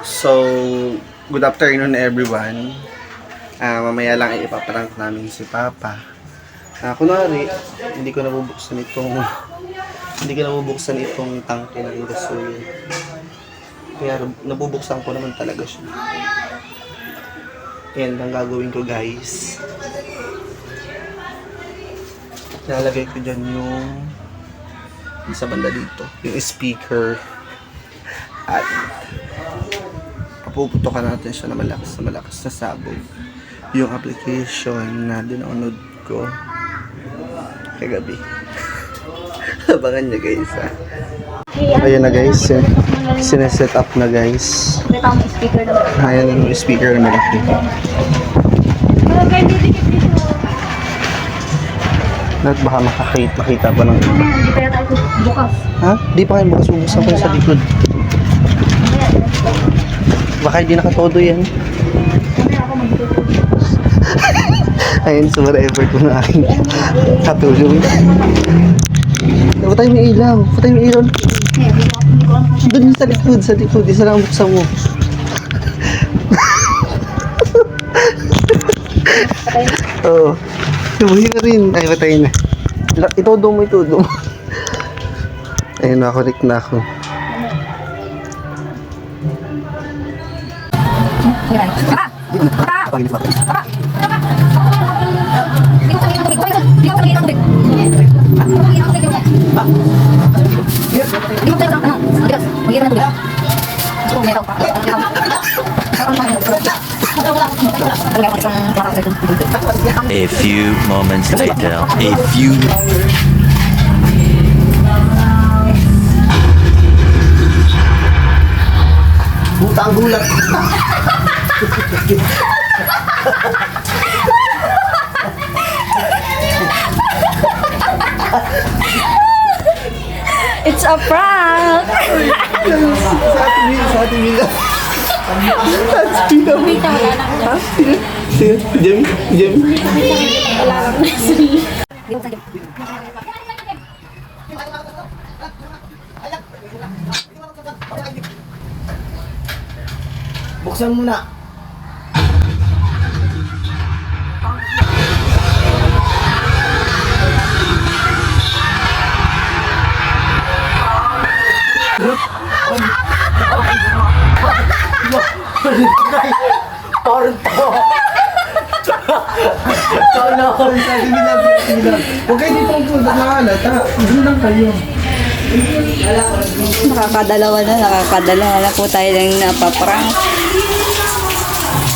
So, good afternoon everyone. Mamaya lang ipaprank namin si Papa. Kunwari, hindi ko nabubuksan itong tangke ng gasol. Kaya nabubuksan ko naman talaga siya. Yan ang gagawin ko, guys. Nalagay ko dyan yung sa banda dito, yung speaker. At papuputokan natin siya na malakas na sabog. Yung application na dinownload ko kagabi. Abangan nyo, guys, ha. Ayan na, guys. Sineset up na, guys. Ayan yung speaker na malaki. Not baka makita pa ng iba. Hindi kaya tayo bukas. Ha? Di pa kayo bukas. Bubuksan ko sa likod. Baka hindi nakatodo yan. Ayun, super effort ko na aking katulong. Patay mo yung ilaw. Patay mo yung ilaw. Doon sa likod. Isa lang buksan mo. Oo. Tubuhin na rin. Ay, patay na. Itodo mo. Ayun, nakakorek na ako. A few moments later. Butang gulat. It's a prank! Sa ating mila. Sige, Jamie. Buksan mo na. Huwag kayo dito ang punta na halata. Doon lang kayo. Nakakadalawa na po tayo ng napaprank.